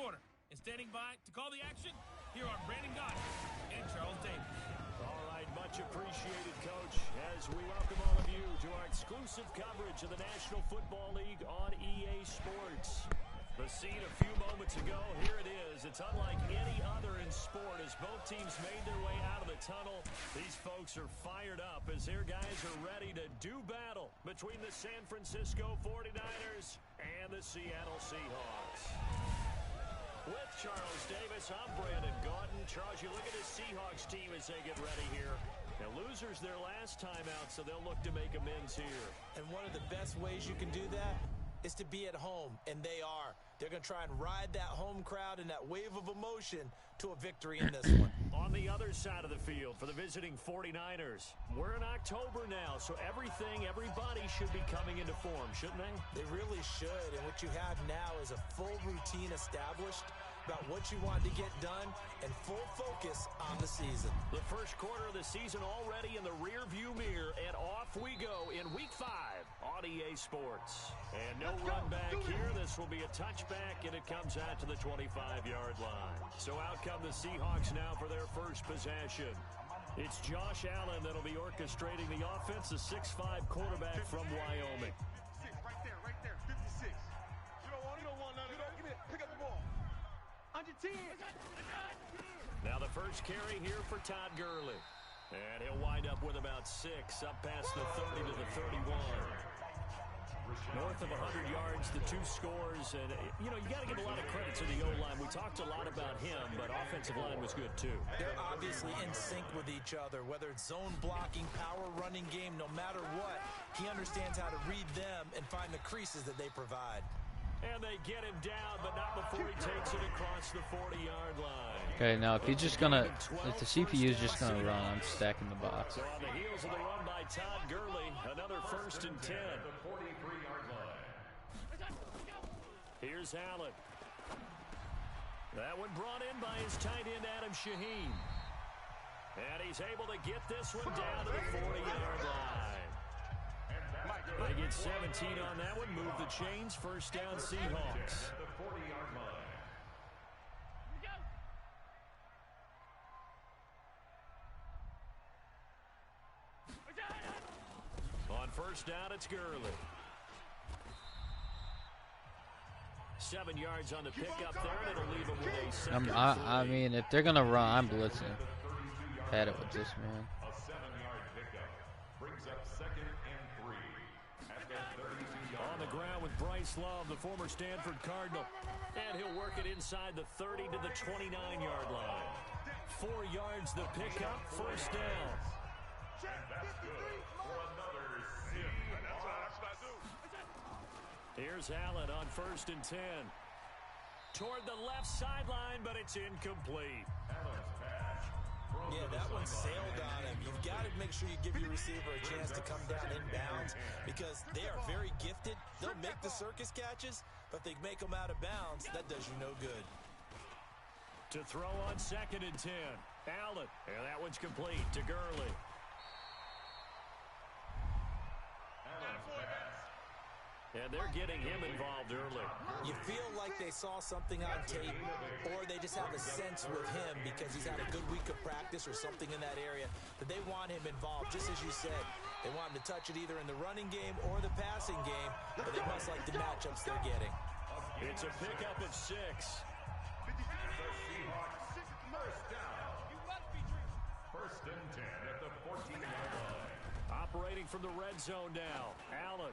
quarter. And standing by to call the action, here are Brandon Gott and Charles Davis. All right, much appreciated, Coach, as we welcome all of you to our exclusive coverage of the National Football League on EA Sports. The scene a few moments ago, here it is. It's unlike any other in sport as both teams made their way out of the tunnel. These folks are fired up as their guys are ready to do battle between the San Francisco 49ers and the Seattle Seahawks. With Charles Davis, I'm Brandon Gauton. Charles, you look at this Seahawks team as they get ready here. Now, losers their last time out, so they'll look to make amends here. And one of the best ways you can do that is to be at home, and they are. They're going to try and ride that home crowd and that wave of emotion to a victory in this one. On the other side of the field for the visiting 49ers, we're in October now, so everybody should be coming into form, shouldn't they? They really should, and what you have now is a full routine established about what you want to get done and full focus on the season. The first quarter of the season already in the rear-view mirror, and off we go in Week 5 on EA Sports. And no run back here. This will be a touchback, and it comes out to the 25-yard line. So out come the Seahawks now for their first possession. It's Josh Allen that'll be orchestrating the offense, a 6'5" quarterback from Wyoming. Right there, 56. You don't want none of that. Give me it. Pick up the ball. Under 10. Now the first carry here for Todd Gurley. And he'll wind up with about 6, up past the 30 to the 31. North of 100 yards, the 2 scores. And, you got to give a lot of credit to the O-line. We talked a lot about him, but offensive line was good, too. They're obviously in sync with each other, whether it's zone blocking, power running game, no matter what. He understands how to read them and find the creases that they provide. And they get him down, but not before he takes it across the 40-yard line. Okay, now if the CPU is just gonna run, I'm stacking the box. So on the heels of the run by Todd Gurley, another 1st and 10. Here's Allen. That one brought in by his tight end, Adam Shaheen. And he's able to get this one down to the 40-yard line. They get 17 on that one. Move the chains. First down, Seahawks. On first down, it's Gurley. 7 yards on the pickup there, and it'll leave him with a second. I mean, if they're gonna run, I'm blitzing. Had it with this man. A 7-yard pickup brings up 2nd and 3 at the 32-yard on the ground with Bryce Love, the former Stanford Cardinal, and he'll work it inside the 30 to the 29-yard line. 4 yards the pickup, first down. And that's good for another sim. That's what I do. Here's Allen on 1st and 10. Toward the left sideline, but it's incomplete. Allen's pass. Yeah, that one sailed on him. You've got to make sure you give your receiver a chance to come down inbounds because they are very gifted. They'll make the circus catches, but they make them out of bounds. That does you no good. To throw on 2nd and 10. Allen, and that one's complete to Gurley. And they're getting him involved early. You feel like they saw something on tape, or they just have a sense with him because he's had a good week of practice or something in that area that they want him involved, just as you said. They want him to touch it either in the running game or the passing game, but they must like the matchups they're getting. It's a pickup of 6. First down. 1st and 10 at the 14-yard line. Operating from the red zone now. Allen.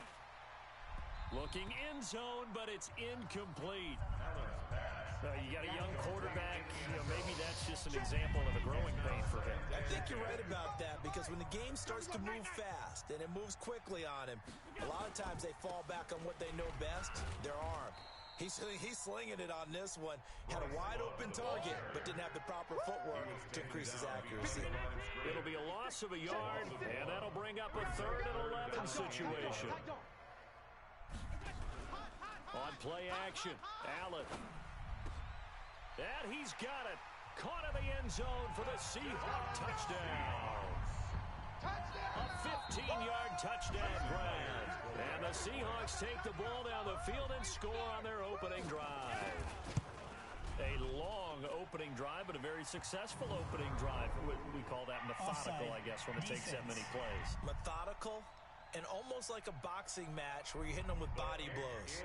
Looking in zone, but it's incomplete. You got a young quarterback. Maybe that's just an example of a growing pain for him. I think you're right about that because when the game starts to move fast and it moves quickly on him, a lot of times they fall back on what they know best, their arm. He's slinging it on this one. Had a wide-open target, but didn't have the proper footwork to increase his accuracy. It'll be a loss of a yard, and that'll bring up a 3rd and 11 situation. On play action, Allen. And he's got it. Caught in the end zone for the Seahawk touchdown. A 15-yard touchdown grab. And the Seahawks take the ball down the field and score on their opening drive. opening drive, but a very successful opening drive. We call that methodical, I guess, when it takes that many plays. Methodical and almost like a boxing match where you're hitting them with body blows.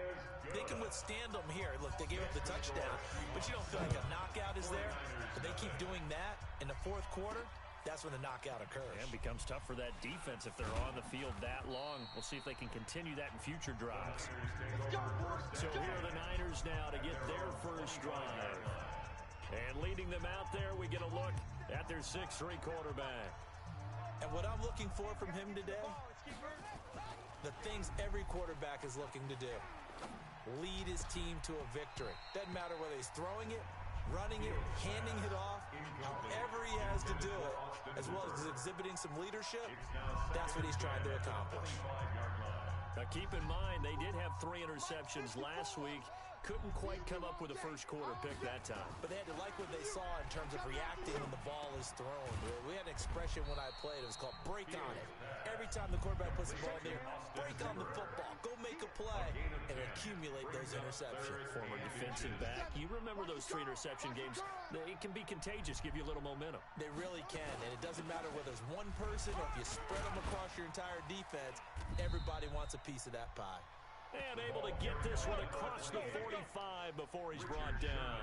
They can withstand them here. Look, they gave up the touchdown, but you don't feel like a knockout is there. But they keep doing that in the fourth quarter. That's when the knockout occurs. And becomes tough for that defense if they're on the field that long. We'll see if they can continue that in future drives. So here are the Niners now to get their first drive. And leading them out there, we get a look at their 6'3" quarterback. And what I'm looking for from him today, the things every quarterback is looking to do. Lead his team to a victory. Doesn't matter whether he's throwing it, running it, handing it off, however he has to do it, as well as exhibiting some leadership, that's what he's trying to accomplish. Now keep in mind, they did have 3 interceptions last week. Couldn't quite come up with a first quarter pick that time. But they had to like what they saw in terms of reacting when the ball is thrown. We had an expression when I played. It was called break on it. Every time the quarterback puts the ball there, break on the football. Go make a play and accumulate those interceptions. Former defensive back. You remember those 3 interception games. It can be contagious, give you a little momentum. They really can, and it doesn't matter whether it's one person or if you spread them across your entire defense. Everybody wants a piece of that pie. And able to get this one across the 45 before he's brought down.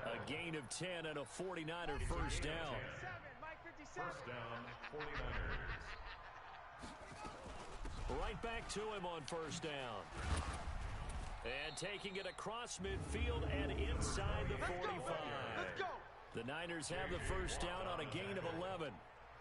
A gain of 10 and a 49er first down. First down, 49ers. Right back to him on first down. And taking it across midfield and inside the 45. The Niners have the first down on a gain of 11.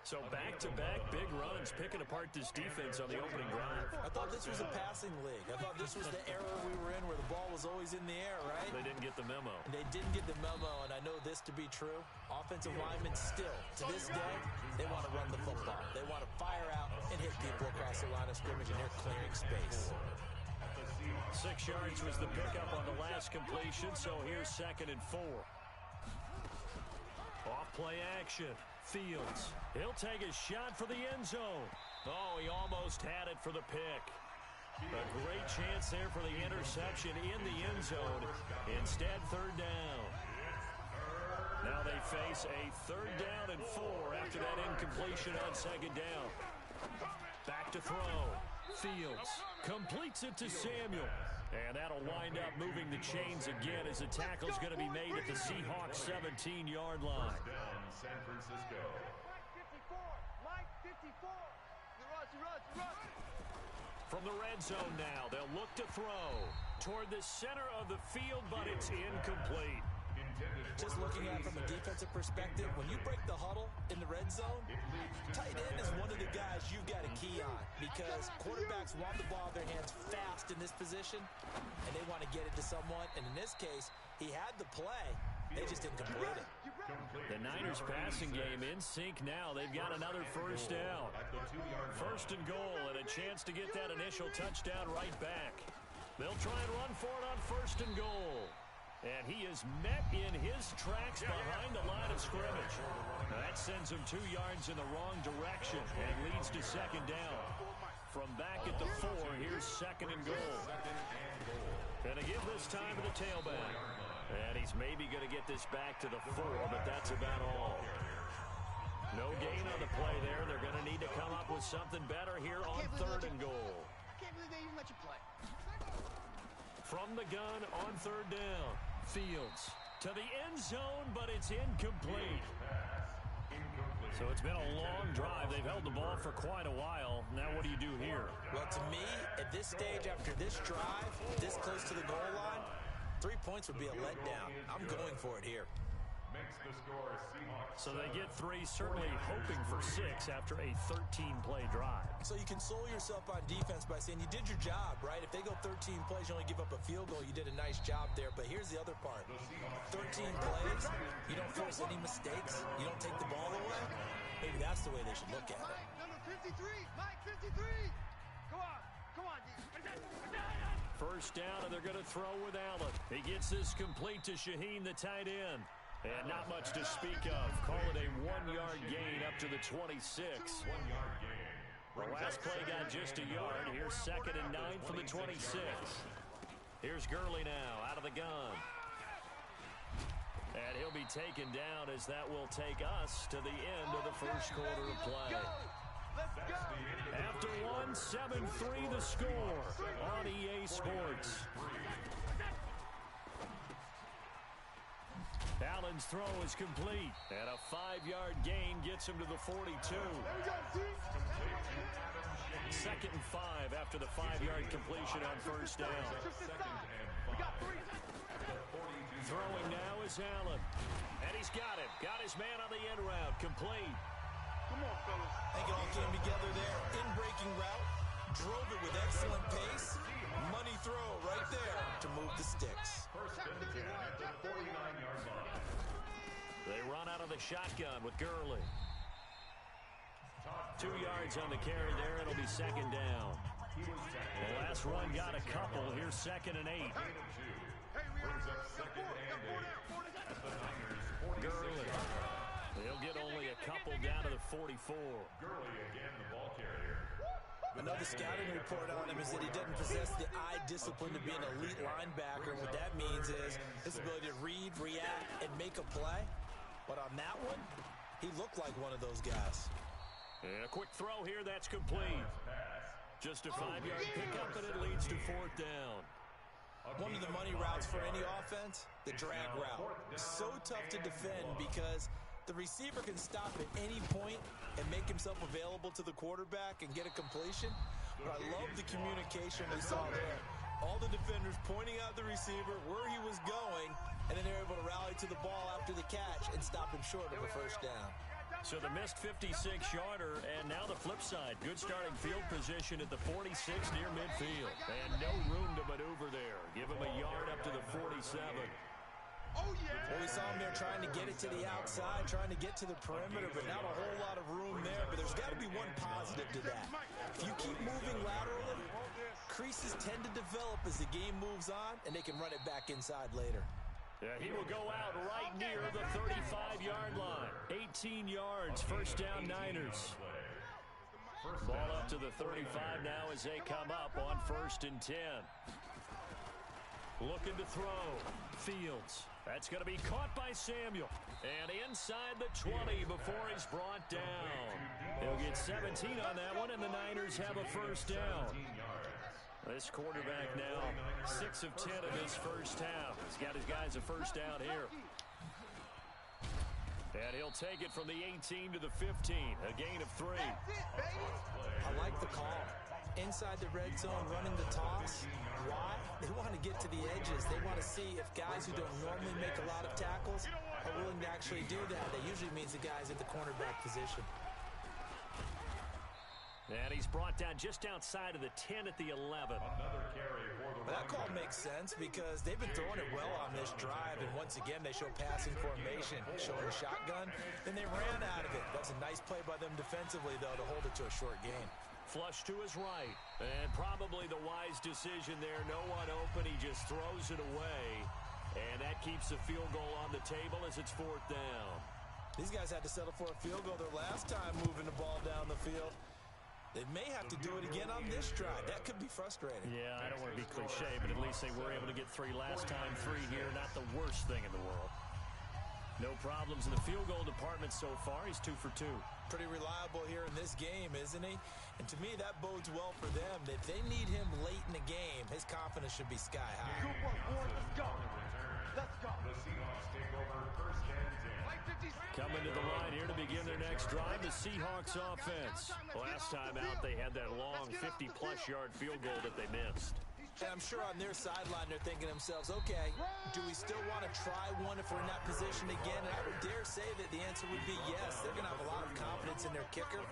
So back-to-back big runs, picking apart this defense on the opening drive. I thought this was a passing league. I thought this was the era we were in where the ball was always in the air, right? They didn't get the memo. They didn't get the memo, and I know this to be true. Offensive linemen still, to this day, they want to run the football. They want to fire out and hit people across the line of scrimmage, and they're clearing space. 6 yards was the pickup on the last completion, so here's 2nd and 4. Off play action. Fields. He'll take a shot for the end zone. Oh, he almost had it for the pick. A great chance there for the interception in the end zone. Instead, 3rd down. Now they face a 3rd down and 4 after that incompletion on 2nd down. Back to throw. Fields completes it to Samuel. And that'll wind up moving the chains again as the tackle's going to be made at the Seahawks 17-yard line. Down, San Francisco. Mike 54. Rush. From the red zone now, they'll look to throw toward the center of the field, but it's incomplete. Just looking at it from a defensive perspective, when you break the huddle in the red zone, tight end is one of the guys you've got to key on because quarterbacks want the ball in their hands fast in this position, and they want to get it to someone. And in this case, he had the play. They just didn't complete it. The Niners passing game in sync now. They've got another first down. 1st and goal and a chance to get that initial touchdown right back. They'll try and run for it on 1st and goal. And he is met in his tracks behind the line of scrimmage. That sends him 2 yards in the wrong direction and leads to 2nd down. From back at the 4, here's 2nd and goal. And to give this time to the tailback. And he's maybe going to get this back to the 4, but that's about all. No gain on the play there. They're going to need to come up with something better here on 3rd and goal. I can't believe they even let you play. From the gun on 3rd down. Fields to the end zone, but it's incomplete. So it's been a long drive. They've held the ball for quite a while. Now what do you do here? Well, to me, at this stage, after this drive, this close to the goal line, 3 points would be a letdown. I'm going for it here. Makes the score Seahawks. So they get 3, certainly hoping for 6 after a 13-play drive. So you console yourself on defense by saying you did your job, right? If they go 13 plays, you only give up a field goal, you did a nice job there. But here's the other part. 13 plays, you don't force any mistakes, you don't take the ball away. Maybe that's the way they should look at it. Number 53. Mike 53. Come on. First down, and they're going to throw with Allen. He gets this complete to Shaheen, the tight end. And not much to speak of. Call it a 1-yard gain up to the 26. 1-yard gain. The last play got just a yard. Here's 2nd and 9 from the 26. Here's Gurley now out of the gun. And he'll be taken down as that will take us to the end of the first quarter of play. After one, 7-3 the score on EA Sports. Allen's throw is complete, and a 5-yard gain gets him to the 42. Second and 5 after the 5-yard completion on first down. Throwing now is Allen, and he's got it. Got his man on the end route, complete. Come on, fellas. I think it all came together there. In-breaking route, drove it with excellent pace. Money throw right there to move the sticks. First and 10 at the 49-yard line. They run out of the shotgun with Gurley. 2 yards on the carry there. It'll be second down. The last run got a couple. Here's second and 8. Brings up second and 8 at the Niners' 46. Gurley. They'll get only a couple down to the 44. Gurley again, the ball carrier. Another scouting report on him is that he doesn't possess the eye discipline to be an elite linebacker. What that means is his ability to read, react, and make a play. But on that one, he looked like one of those guys. And a quick throw here, that's complete. Just a 5-yard pickup, and it leads to fourth down. One of the money routes for any offense, the drag route. So tough to defend because the receiver can stop at any point and make himself available to the quarterback and get a completion. But I love the communication we saw there. All the defenders pointing out the receiver, where he was going, and then they're able to rally to the ball after the catch and stop him short of a first down. So the missed 56-yarder, and now the flip side. Good starting field position at the 46 near midfield. And no room to maneuver there. Give him a yard up to the 47. Well, we saw him there trying to get it to the outside, trying to get to the perimeter, but not a whole lot of room there. But there's got to be one positive to that. If you keep moving laterally, creases tend to develop as the game moves on, and they can run it back inside later. Yeah, he will go out right near the 35-yard line. 18 yards, first down Niners. Ball up to the 35 now as they come up on first and 10. Looking to throw. Fields. That's going to be caught by Samuel. And inside the 20 before he's brought down. He'll get 17 on that one, and the Niners have a first down. This quarterback now 6 of 10 in his first half. He's got his guys a first down here. And he'll take it from the 18 to the 15. A gain of 3. I like the call. Inside the red zone, running the toss. Why? They want to get to the edges. They want to see if guys who don't normally make a lot of tackles are willing to actually do that. That usually means the guys at the cornerback position. And he's brought down just outside of the 10 at the 11. Another carry for the That call makes sense because they've been throwing it well on this drive, and once again they show passing formation, showing a shotgun, then they ran out of it. That's a nice play by them defensively, though, to hold it to a short gain. Flush to his right, and probably the wise decision there. No one open, he just throws it away, and that keeps the field goal on the table as it's fourth down. These guys had to settle for a field goal their last time moving the ball down the field. They may have to do it again on this drive. That could be frustrating. Yeah, I don't want to be cliche, but at least they were able to get 3 last time. 3 here, not the worst thing in the world. No problems in the field goal department so far. He's 2 for 2. Pretty reliable here in this game, isn't he? And to me, that bodes well for them. If they need him late in the game, his confidence should be sky high. Let's go. Let's go. The Seahawks take over first and 10. Coming to the line here to begin their next drive, the Seahawks offense. Last time out, they had that long 50-plus yard field goal that they missed. And I'm sure on their sideline they're thinking to themselves, okay, do we still want to try one if we're in that position again? And I would dare say that the answer would be yes. They're going to have a lot of confidence in their kicker.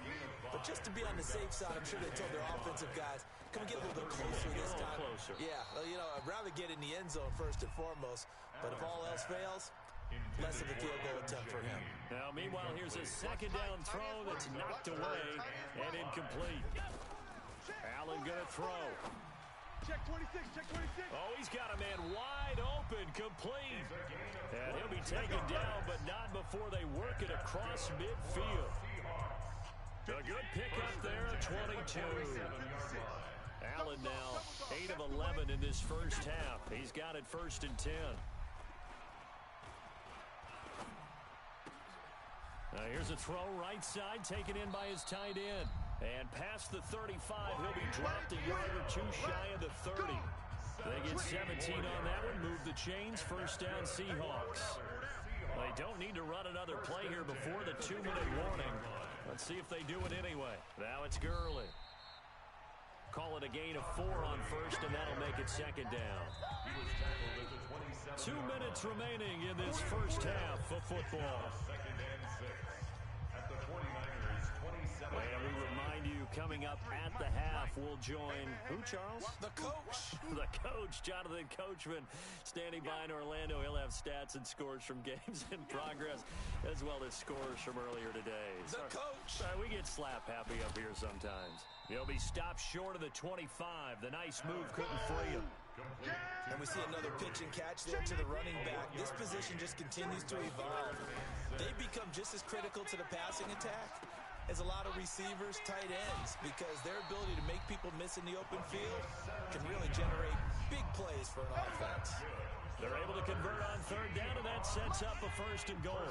But just to be on the safe side, I'm sure they told their offensive guys, come get a little bit closer this time. Closer. Yeah, well, you know, I'd rather get in the end zone first and foremost. But if all else fails, less of a field goal attempt for him. Now, meanwhile, here's a second down throw that's knocked away and incomplete. Allen going to throw. Check 26, check 26. Oh, he's got a man wide open, complete. And he'll be taken down, but not before they work it across midfield. A good pickup there at 22. Allen now 8 of 11 in this first half. He's got it first and 10. Here's a throw right side, taken in by his tight end. And past the 35, he'll be dropped a yard or two shy of the 30. They get 17 on that one, move the chains, first down Seahawks. They don't need to run another play here before the 2-minute warning. Let's see if they do it anyway. Now it's Gurley. Call it a gain of 4 on first, and that'll make it second down. 2 minutes remaining in this first half of football. Second and 6 at the 49ers 27. And we remind you, coming up at the half, we'll join who, Charles? The coach. The coach, Jonathan Coachman, standing by in Orlando. He'll have stats and scores from games in progress, as well as scores from earlier today. The coach. We get slap happy up here sometimes. He'll be stopped short of the 25. The nice move couldn't free him. And we see another pitch and catch there to the running back. This position just continues to evolve. They become just as critical to the passing attack as a lot of receivers, tight ends, because their ability to make people miss in the open field can really generate big plays for an offense. They're able to convert on third down, and that sets up a first and goal.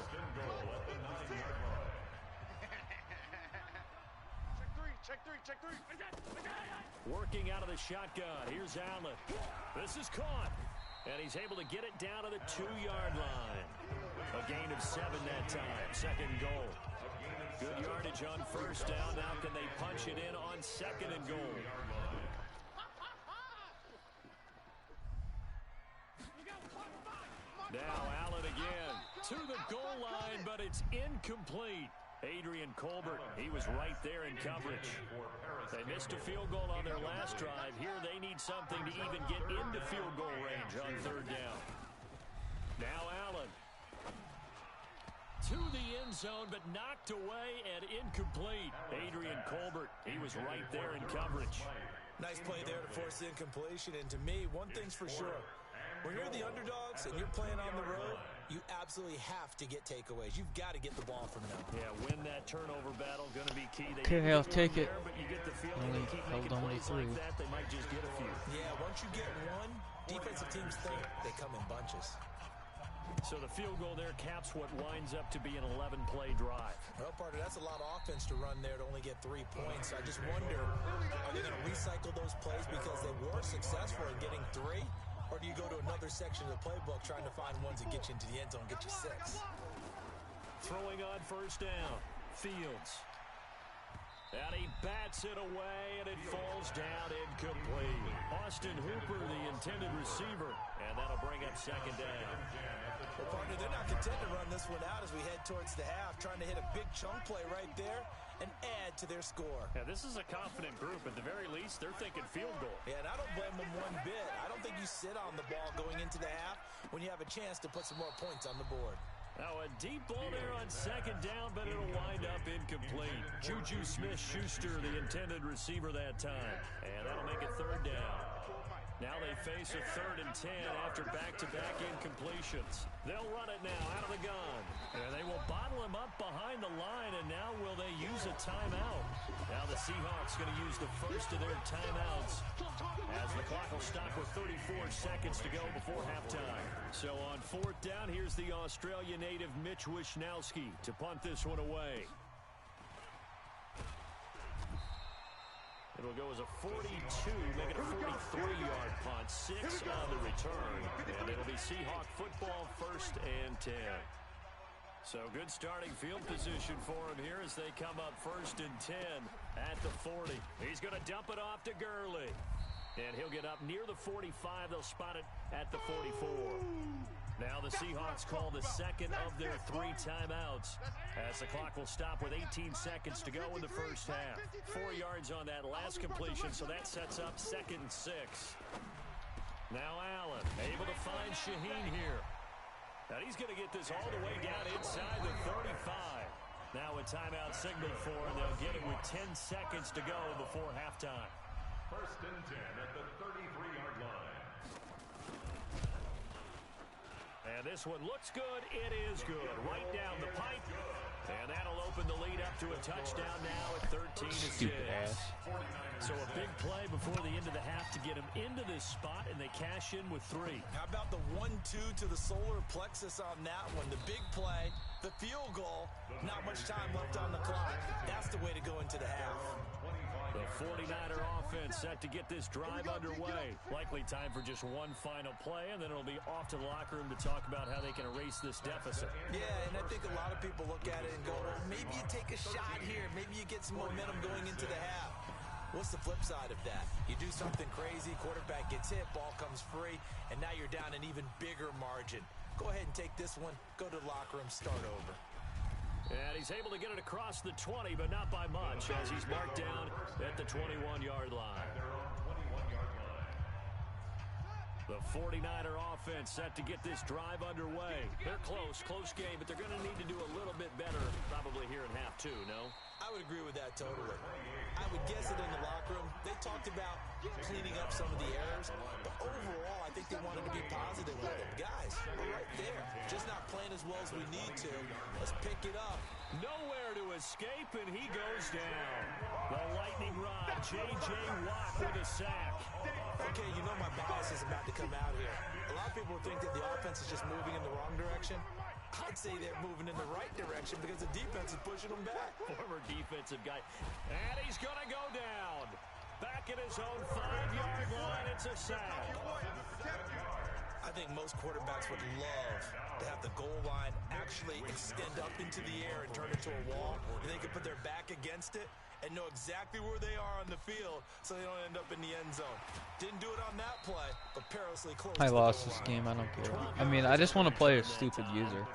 Check three. Working out of the shotgun. Here's Allen. This is caught. And he's able to get it down to the 2-yard line. A gain of 7 that time. Second goal. Good yardage on first down. Now can they punch it in on second and goal? Now Allen again to the goal line, but it's incomplete. Adrian Colbert, he was right there in coverage. They missed a field goal on their last drive. Here they need something to even get into field goal range on third down. Now Allen to the end zone, but knocked away and incomplete. Adrian Colbert, he was right there in coverage. Nice play there to force the incompletion. And to me, one thing's for sure. When you're the underdogs and you're playing on the road, you absolutely have to get takeaways. You've got to get the ball from them. Yeah, win that turnover battle, going to be key. Okay, I'll take it. There, but you get the feeling they keep making plays like that, they might just get a few. Yeah, once you get one, defensive teams think they come in bunches. So the field goal there caps what winds up to be an 11-play drive. Well, partner, that's a lot of offense to run there to only get 3 points. I just wonder, are they going to recycle those plays because they were successful in getting 3? Or do you go to another section of the playbook trying to find ones that get you into the end zone, get you 6? Throwing on first down, Fields. And he bats it away, and it falls down incomplete. Austin Hooper, the intended receiver, and that'll bring up second down. Well, partner, they're not content to run this one out as we head towards the half, trying to hit a big chunk play right there and add to their score. Yeah, this is a confident group. At the very least, they're thinking field goal. Yeah, and I don't blame them one bit. I don't think you sit on the ball going into the half when you have a chance to put some more points on the board. Now a deep ball there on second down, but it'll wind up incomplete. Juju Smith-Schuster, the intended receiver that time. And that'll make it third down. Now they face a 3rd and 10 after back-to-back incompletions. They'll run it now out of the gun. And they will bottle him up behind the line, and now will they use a timeout? Now the Seahawks going to use the first of their timeouts as the clock will stop with 34 seconds to go before halftime. So on 4th down, here's the Australia native Mitch Wishnowsky to punt this one away. It'll go as a 42, make it a 43-yard punt, 6 on the return, and it'll be Seahawk football 1st and 10. So good starting field position for him here as they come up 1st and 10 at the 40. He's going to dump it off to Gurley, and he'll get up near the 45. They'll spot it at the 44. Now the Seahawks call the second of their 3 timeouts as the clock will stop with 18 seconds to go in the first half. 4 yards on that last completion, so that sets up 2nd and 6. Now Allen able to find Shaheen here. And he's going to get this all the way down inside the 35. Now a timeout signal for him. They'll get it with 10 seconds to go before halftime. 1st and 10 at the 33-yard line. And this one looks good. It is good. Right down the pipe. And that'll open the lead up to a touchdown now at 13-6. Stupid ass. So a big play before the end of the half to get him into this spot, and they cash in with 3. How about the 1-2 to the solar plexus on that one? The big play, the field goal, not much time left on the clock. That's the way to go into the half. The 49er offense set to get this drive underway. Likely time for just one final play, and then it'll be off to the locker room to talk about how they can erase this deficit. Yeah, and I think a lot of people look at it and go, well, maybe you take a shot here. Maybe you get some momentum going into the half. What's the flip side of that? You do something crazy, quarterback gets hit, ball comes free, and now you're down an even bigger margin. Go ahead and take this one, go to the locker room, start over. And he's able to get it across the 20, but not by much, as he's marked down at the 21-yard line. The 49er offense set to get this drive underway. They're close game, but they're going to need to do a little bit better probably here in half 2, no? I would agree with that totally. I would guess it in the locker room. They talked about cleaning up some of the errors, but overall, I think they wanted to be positive with it. Guys, we're right there. Just not playing as well as we need to. Let's pick it up. Nowhere to escape, and he goes down. The lightning rod, J.J. Watt with a sack. Okay, you know my bias is about to come out here. A lot of people think that the offense is just moving in the wrong direction. I'd say they're moving in the right direction because the defense is pushing them back. Former defensive guy. And he's going to go down. Back at his own 5-yard line, it's a sack. I think most quarterbacks would love to have the goal line actually extend up into the air and turn into a wall, and they can put their back against it and know exactly where they are on the field so they don't end up in the end zone. Didn't do it on that play, but perilously close. I lost this game. I don't care. I mean, I just want to play a stupid user.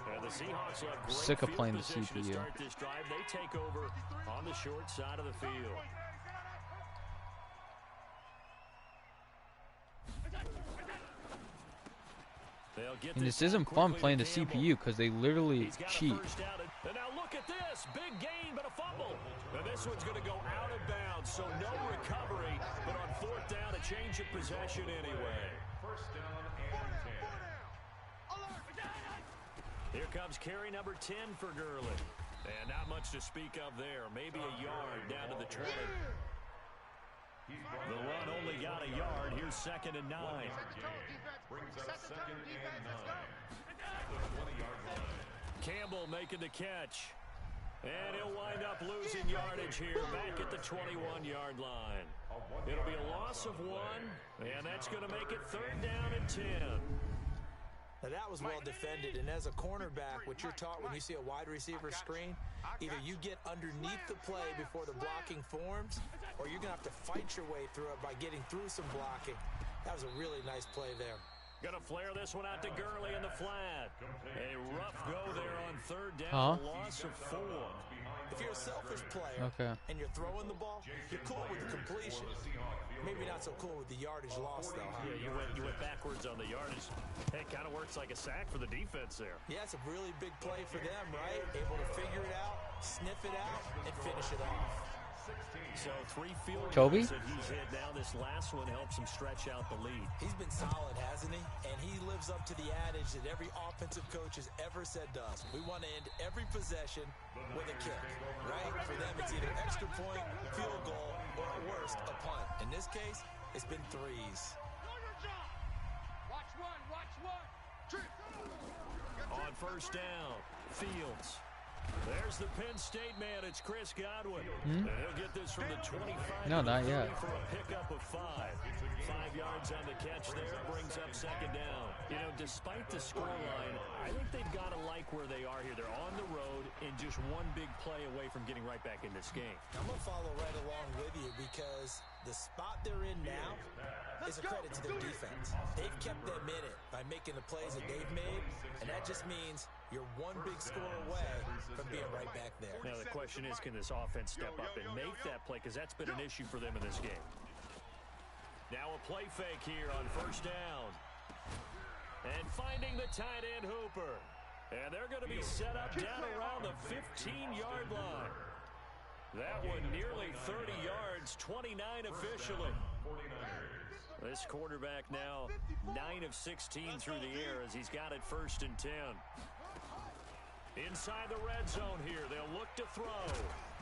Sick of playing the CPU. They take over on the short side of the field. And this isn't fun playing the CPU because they literally cheat. And now look at this. Big gain, but a fumble. And this one's going to go out of bounds, so no recovery. But on 4th down, a change of possession anyway. First down and 10. Here comes carry number 10 for Gurley. And not much to speak of there. Maybe a yard down to the 20. The run only got a yard. Here's 2nd and 9. Brings up 2nd and 9. The 20-yard line. Campbell making the catch. And he'll wind up losing yardage here back at the 21-yard line. It'll be a loss of 1, and that's going to make it 3rd down and 10. Now that was well defended, and as a cornerback, what you're taught when you see a wide receiver screen, either you get underneath the play before the blocking forms, or you're going to have to fight your way through it by getting through some blocking. That was a really nice play there. Gonna flare this one out to Gurley in the flat. A rough go there on 3rd down, a loss of 4. If you're a selfish player and you're throwing the ball, you're cool with the completion. Maybe not so cool with the yardage loss, though. Huh? Yeah, you went backwards on the yardage. It kind of works like a sack for the defense there. Yeah, it's a really big play for them, right? Able to figure it out, sniff it out, and finish it off. So 3 field Toby? goals that he's hit now. This last one helps him stretch out the lead. He's been solid, hasn't he? And he lives up to the adage that every offensive coach has ever said to us. We want to end every possession with a kick, right? For them, it's either extra point, field goal, or at worst, a punt. In this case, it's been 3s. Watch one. On 1st down, Fields. There's the Penn State man. It's Chris Godwin. And he'll get this from the 25 No, not yet. for a pickup of 5. 5 yards on the catch there. Brings up 2nd down. You know, despite the scoreline, I think they've got to like where they are here. They're on the road and just one big play away from getting right back in this game. I'm going to follow right along with you because the spot they're in now is a credit to their defense. They've kept them in it by making the plays that they've made, and that just means you're one big score away from being right back there. Now the question is, can this offense step up and make that play? Because that's been an issue for them in this game. Now a play fake here on 1st down. And finding the tight end Hooper. And they're going to be set up down around the 15-yard line. That one nearly 30 yards, 29 officially. 49ers. This quarterback now 9 of 16 through the air as he's got it 1st and 10. Inside the red zone here, they'll look to throw.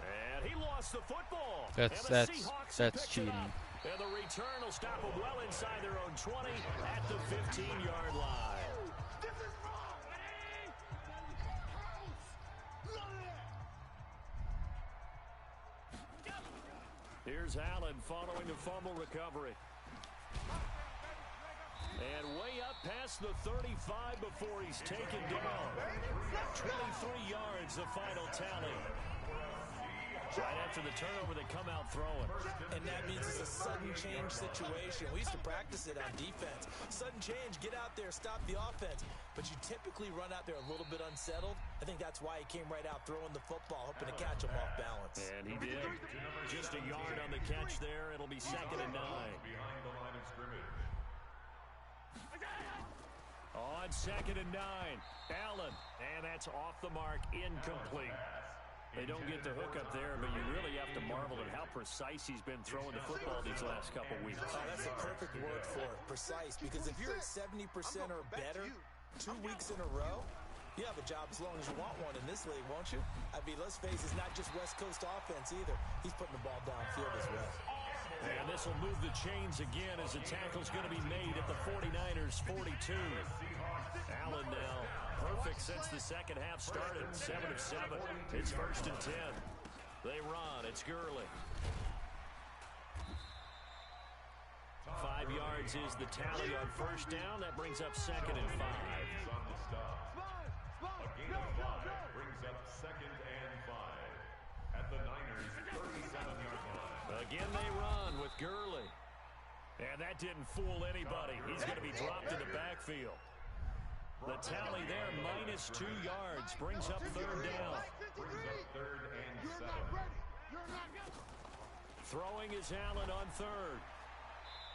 And he lost the football. That's cheating. And the return will stop them well inside their own 20 at the 15-yard line. Here's Allen following the fumble recovery. And way up past the 35 before he's taken down. 23 yards, the final tally. Right after the turnover, they come out throwing. And that means it's a sudden change situation. We used to practice it on defense. Sudden change, get out there, stop the offense. But you typically run out there a little bit unsettled. I think that's why he came right out throwing the football, hoping to catch him off balance. And he did. Just a yard on the catch there. It'll be 2nd and 9. Behind the line of scrimmage. On 2nd and 9, Allen. And that's off the mark, incomplete. They don't get the hook up there, but you really have to marvel at how precise he's been throwing the football these last couple weeks. Oh, that's a perfect word for it, precise. Because if you're at 70% or better 2 weeks in a row, you have a job as long as you want one in this league, won't you? I mean, let's face it, it's not just West Coast offense either. He's putting the ball downfield as well. And this will move the chains again as the tackle's going to be made at the 49ers 42. Allen now perfect since the second half started. 7 of 7. It's 1st and 10. They run. It's Gurley. 5 yards is the tally on 1st down. That brings up 2nd and 5. On the stop. A gain of 5 brings up 2nd and 5 at the Niners' 37-yard line. Again, they run with Gurley. And that didn't fool anybody. He's going to be dropped in the backfield. The tally there, minus 2 yards, brings up 3rd down. Brings up 3rd and 7. Throwing is Allen on 3rd.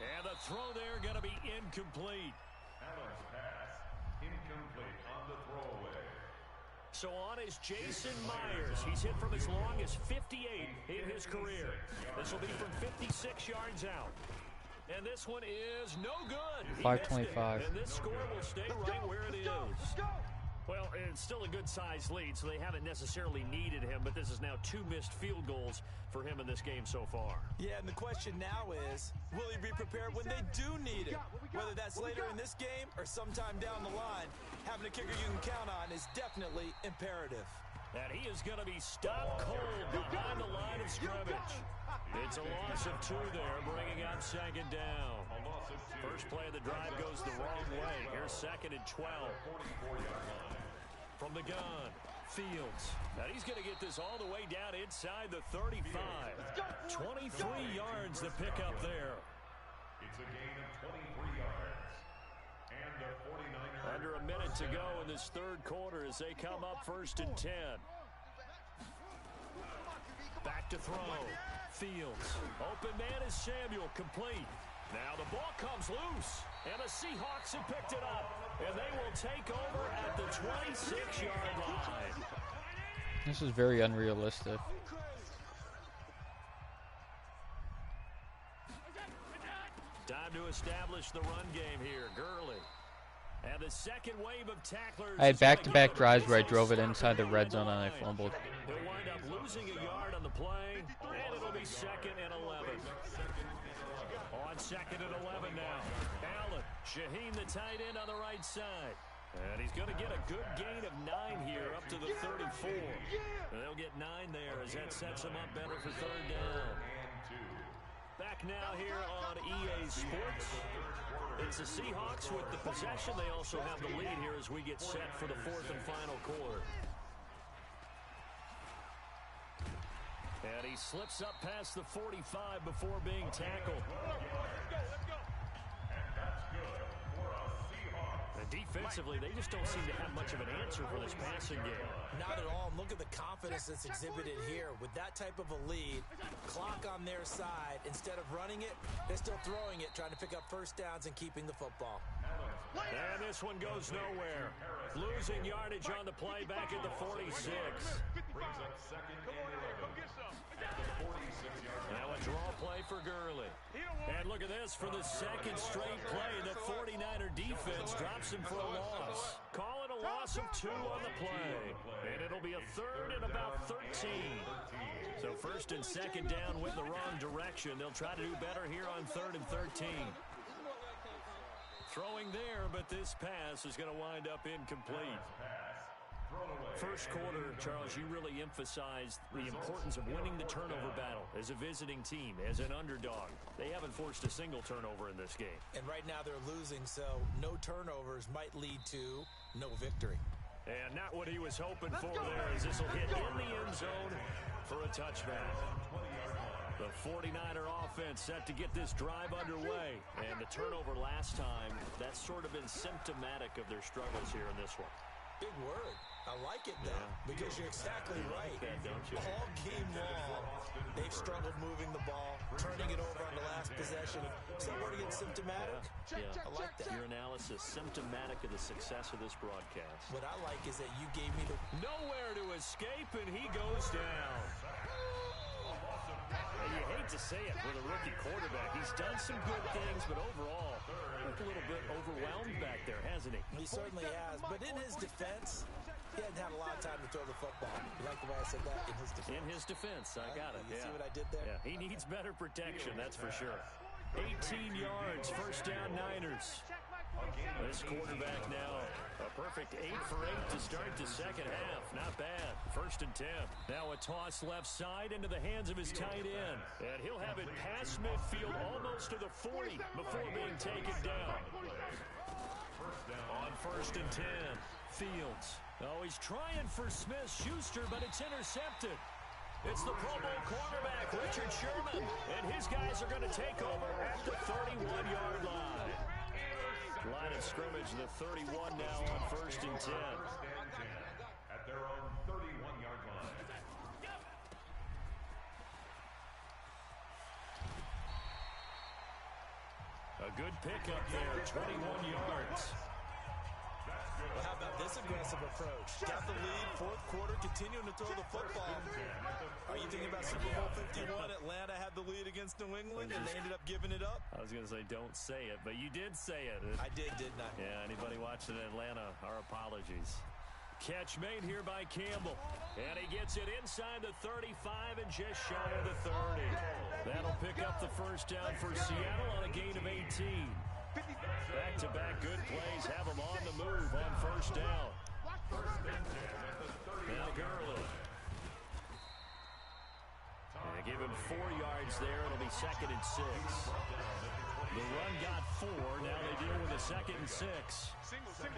And the throw there going to be incomplete. Allen's pass, incomplete on the throwaway. So on is Jason Myers. He's hit from as long as 58 in his career. This will be from 56 yards out. And this one is no good. 525. And this score will stay right where it is. Well, it's still a good-sized lead, so they haven't necessarily needed him, but this is now 2 missed field goals for him in this game so far. Yeah, and the question now is, will he be prepared when they do need him? Whether that's later in this game or sometime down the line, having a kicker you can count on is definitely imperative. And he is going to be stopped cold behind the line of scrimmage. It's a loss of 2 there, bringing up 2nd down. First play of the drive goes the wrong way. Here's 2nd and 12. From the gun, Fields. And he's going to get this all the way down inside the 35. 23 yards to pick up there. It's a gain of 23 yards. And the 49ers. Under a minute to go in this 3rd quarter as they come up 1st and 10. Back to throw. Fields. Open man is Samuel, complete. Now the ball comes loose, and the Seahawks have picked it up, and they will take over at the 26-yard line. This is very unrealistic. Time to establish the run game here. Gurley. And the second wave of tacklers. I had back-to-back drives where I drove it inside the red zone and I fumbled. He'll wind up losing a yard on the play, and it'll be 2nd and 11. On 2nd and 11 now. Allen, Shaheen the tight end on the right side. And he's going to get a good gain of 9 here up to the 34. And they'll get 9 there as that sets them up better for 3rd down. Back now here on EA Sports. It's the Seahawks with the possession. They also have the lead here as we get set for the 4th and final quarter. And he slips up past the 45 before being tackled. And defensively, they just don't seem to have much of an answer for this passing game. Not at all. And look at the confidence that's exhibited here. With that type of a lead, clock on their side, instead of running it, they're still throwing it, trying to pick up 1st downs and keeping the football. And this one goes nowhere. Lose losing yardage on the play back at the 46. Brings up second and 11 at the 46-yard line. Now a draw play for Gurley. And look at this. For the second straight play, the 49er defense drops him for a loss. Call it a loss of 2 on the play. And it'll be a third and about 13. So first and second down went the wrong direction. They'll try to do better here on 3rd and 13. Throwing there, but this pass is going to wind up incomplete. First quarter, Charles, you really emphasized the importance of winning the turnover battle as a visiting team, as an underdog. They haven't forced a single turnover in this game. And right now they're losing, so no turnovers might lead to no victory. And not what he was hoping for there, as this will hit in the end zone for a touchback. The 49er offense set to get this drive underway. And the turnover last time, that's sort of been symptomatic of their struggles here in this one. Big word. I like it, though, because you're exactly right. All game long, they've struggled moving the ball, turning it over on the last possession. Some word again, symptomatic? Yeah. I like that. Your analysis, symptomatic of the success of this broadcast. What I like is that you gave me the... Nowhere to escape, and he goes down. And you hate to say it with a rookie quarterback. He's done some good things, but overall, a little bit overwhelmed back there, hasn't he? He certainly has. But in his defense, he hasn't had a lot of time to throw the football. You like the way I said that? In his defense. In his defense, I got it. You see what I did there? Yeah, he needs better protection, that's for sure. 18 yards, first down Niners. This quarterback now, a perfect 8 for 8 to start the second half. Not bad. First and 10. Now a toss left side into the hands of his tight end. And he'll have it past midfield almost to the 40 before being taken down. On first and 10, Fields. Oh, he's trying for Smith-Schuster, but it's intercepted. It's the Pro Bowl cornerback, Richard Sherman. And his guys are going to take over at the 31-yard line. Line of scrimmage, the 31 now on first and 10. At their own 31-yard line. A good pickup there, 21 yards. Well, how about this aggressive approach? Got the lead, fourth quarter, continuing to throw the football. Are you thinking about Super Bowl 51? Atlanta had the lead against New England, and they ended up giving it up? I was going to say, don't say it, but you did say it. I did, didn't I? Yeah, anybody watching Atlanta, our apologies. Catch made here by Campbell. And he gets it inside the 35 and just shy of the 30. That'll pick up the first down for Seattle on a gain of 18. Back-to-back good plays have them on the move on first down. Now Gurley. And give him 4 yards there. It'll be second and 6. The run got 4. Now they deal with a second and 6. Single, slot.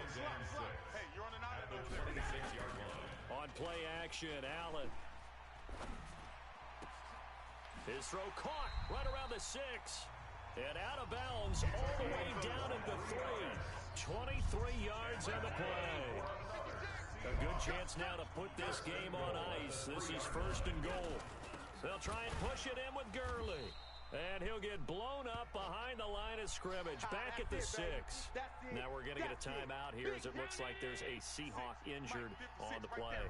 Hey, you're on an island. 26-yard line. On play action, Allen. His throw caught right around the 6. And out of bounds all the way down at the 3. 23 yards on the play. A good chance now to put this game on ice. This is first and goal. They'll try and push it in with Gurley. And he'll get blown up behind the line of scrimmage. Back at the 6. Now we're going to get a timeout here as it looks like there's a Seahawk injured on the play.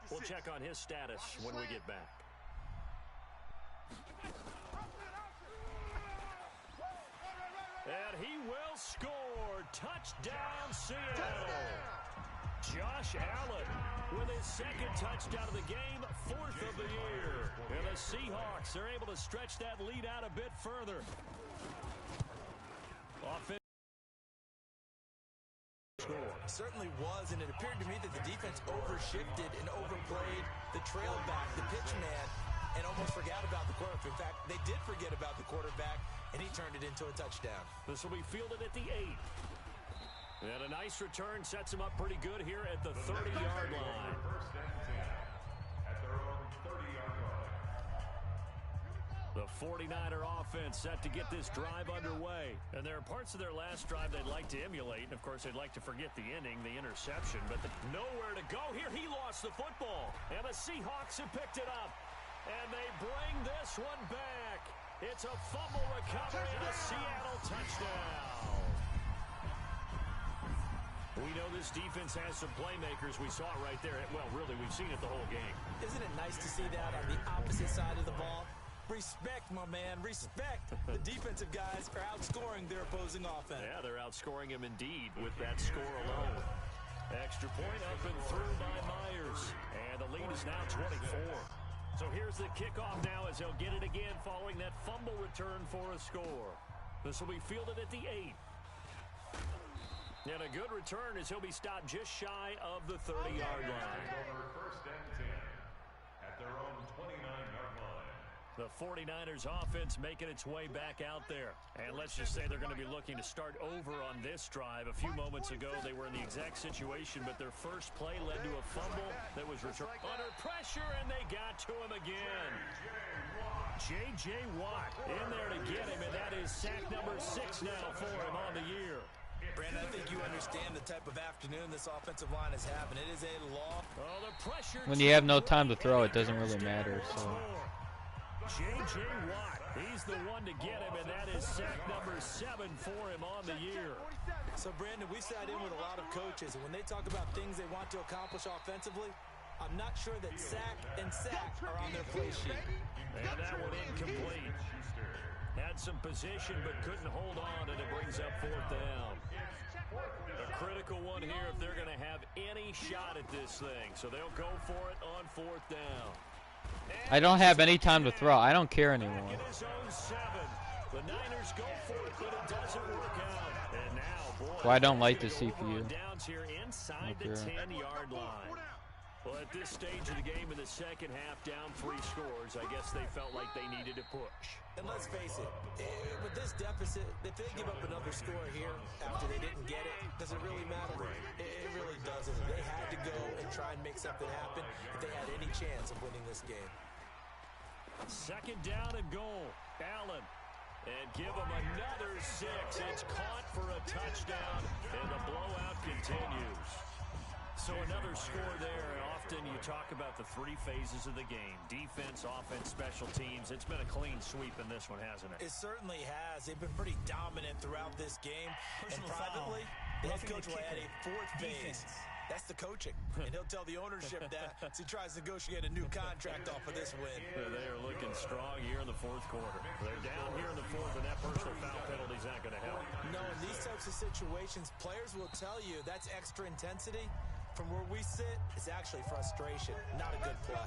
We'll check on his status when we get back. And he will score. Touchdown, Seattle. Josh Allen with his second touchdown of the game, 4th of the year. And the Seahawks are able to stretch that lead out a bit further. Offense. Certainly was, and it appeared to me that the defense overshifted and overplayed the trail back, the pitch man, and almost forgot about the quarterback. In fact, they did forget about the quarterback, and he turned it into a touchdown. This will be fielded at the 8. And a nice return sets him up pretty good here at the 30-yard line. First and 10 at their own 30-yard line. The 49er offense set to get this drive underway. And there are parts of their last drive they'd like to emulate. And, of course, they'd like to forget the inning, the interception. But nowhere to go here. He lost the football. And the Seahawks have picked it up. And they bring this one back. It's a fumble recovery and a Seattle touchdown. We know this defense has some playmakers. We saw it right there. Well, really, we've seen it the whole game. Isn't it nice to see that on the opposite side of the ball? Respect, my man, respect. The defensive guys are outscoring their opposing offense. Yeah, they're outscoring him indeed with that score alone. Extra point up and through by Myers. And the lead is now 24. So here's the kickoff now as they'll get it again following that fumble return for a score. This will be fielded at the 8. And a good return as he'll be stopped just shy of the 30-yard line. Over first and 10 at their own 29-yard line. The 49ers offense making its way back out there. And let's just say they're going to be looking to start over on this drive. A few moments ago, they were in the exact situation, but their first play led to a fumble that was returned under pressure, and they got to him again. J.J. Watt in there to get him, and that is sack number 6 now for him on the year. Brandon, I think you understand the type of afternoon this offensive line is having. It is a law. Oh, the pressure. When you have no time to throw, it doesn't really matter. So. J.J. Watt, he's the one to get him, and that is sack number 7 for him on the year. So, Brandon, we've sat in with a lot of coaches, and when they talk about things they want to accomplish offensively, I'm not sure that sack and sack are on their play sheet. And that one incomplete. Had some position but couldn't hold on, and it brings up 4th down. A critical one here if they're going to have any shot at this thing. So they'll go for it on 4th down. I don't have any time to throw. I don't care anymore. In his own 7. The Niners go for it, but it doesn't work out. And now, boy, Well, I don't like the CPU. Downs here inside the 10-yard line. Well, at this stage of the game in the second half, down 3 scores, I guess they felt like they needed to push. And let's face it, with this deficit, if they give up another score here after they didn't get it, does it really matter? It really doesn't. They had to go and try and make something happen if they had any chance of winning this game. 2nd down and goal. Allen. And give them another 6. It's caught for a touchdown, and the blowout continues. So another score there. Often you talk about the 3 phases of the game. Defense, offense, special teams. It's been a clean sweep in this one, hasn't it? It certainly has. They've been pretty dominant throughout this game. And privately, the head coach will add a 4th phase. That's the coaching. And he'll tell the ownership that as he tries to negotiate a new contract off of this win. They are looking strong here in the 4th quarter. They're down here in the 4th, and that personal foul penalty's not going to help. No, in these types of situations, players will tell you that's extra intensity. From where we sit, it's actually frustration, not a good play.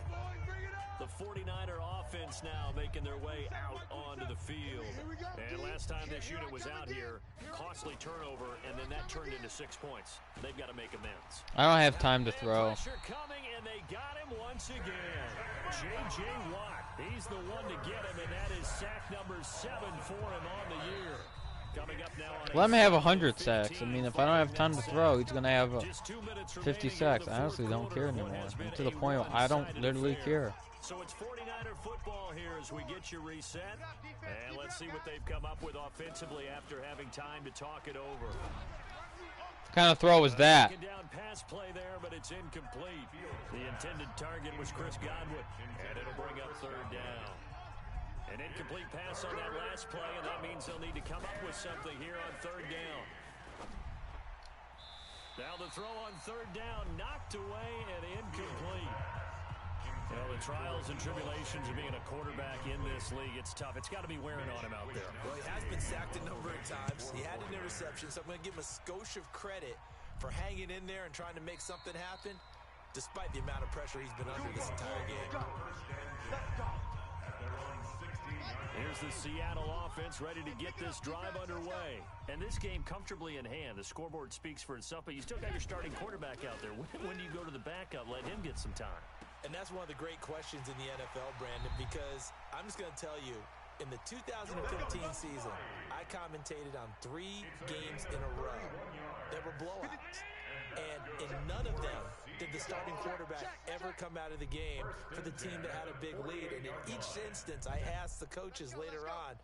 The 49er offense now making their way out onto the field. And last time this unit was out here, costly turnover, and then that turned into 6 points. They've got to make amends. I don't have time to throw. Pressure coming, and they got him once again. J.J. Watt, he's the one to get him, and that is sack number 7 for him on the year. Coming up now on Let him have 100 sacks. I mean, if I don't have time to throw, he's going to have 50 sacks. I honestly don't care anymore. I'm to the point where I don't literally care. So it's 49er football here as we get you reset. And let's see what they've come up with offensively after having time to talk it over. What kind of throw was that? Down pass play there, but it's incomplete. The intended target was Chris Godwin, and it'll bring up 3rd down. An incomplete pass on that last play, and that means they'll need to come up with something here on 3rd down. Now the throw on 3rd down, knocked away and incomplete. You know, the trials and tribulations of being a quarterback in this league, it's tough. It's got to be wearing on him out there. Well, he has been sacked a number of times. He had an interception, so I'm going to give him a skosh of credit for hanging in there and trying to make something happen, despite the amount of pressure he's been under this entire game. Here's the Seattle offense ready to get this drive underway. And this game comfortably in hand. The scoreboard speaks for itself, but you still got your starting quarterback out there. When do you go to the backup? Let him get some time. And that's one of the great questions in the NFL, Brandon, because I'm just going to tell you, in the 2015 season, I commentated on 3 games in a row that were blowouts. And in none of them did the starting quarterback ever come out of the game for the team that had a big lead. And in each instance, I asked the coaches later on,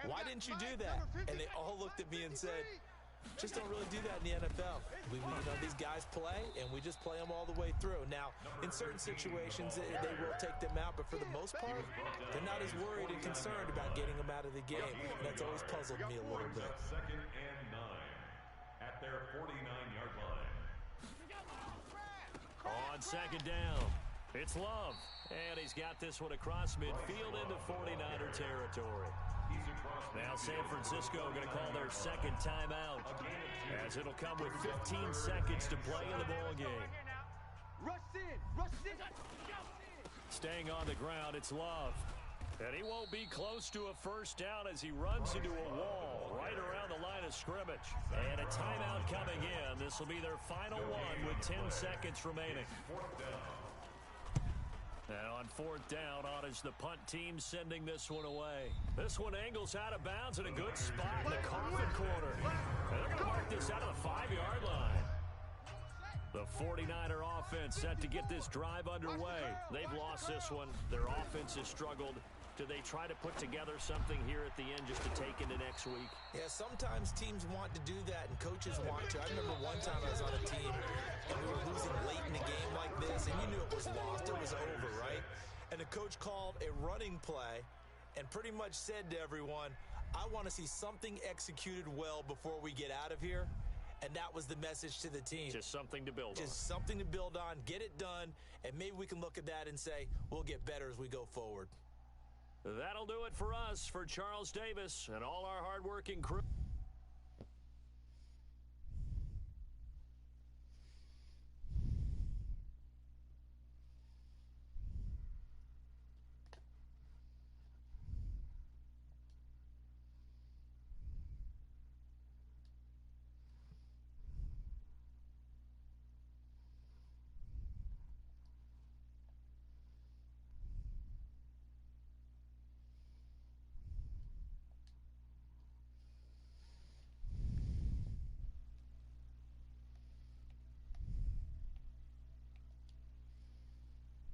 why didn't you do that? And they all looked at me and said, just don't really do that in the NFL. You know, these guys play, and we just play them all the way through. Now, in certain situations, they will take them out, but for the most part, they're not as worried and concerned about getting them out of the game. And that's always puzzled me a little bit. 2nd and 9 at their 49-yard line. on second down. It's Love, and he's got this one across midfield into 49er territory. Now San Francisco going to call their second timeout, as it'll come with 15 seconds to play in the ball game. Rush in. Rush in. Staying on the ground, it's Love. And he won't be close to a first down as he runs into a wall right around the line of scrimmage. And a timeout coming in. This will be their final one with 10 seconds remaining. And on fourth down, on is the punt team sending this one away. This one angles out of bounds in a good spot in the coffin corner. And they're going to mark this out of the 5-yard line. The 49er offense set to get this drive underway. They've lost this one. Their offense has struggled. Do they try to put together something here at the end just to take into next week? Yeah, sometimes teams want to do that, and coaches want to. I remember one time I was on a team, and we were losing late in a game like this, and you knew it was lost. It was over, right? And the coach called a running play and pretty much said to everyone, I want to see something executed well before we get out of here. And that was the message to the team. Just something to build on. Just something to build on, get it done, and maybe we can look at that and say, we'll get better as we go forward. That'll do it for us. For Charles Davis and all our hardworking crew.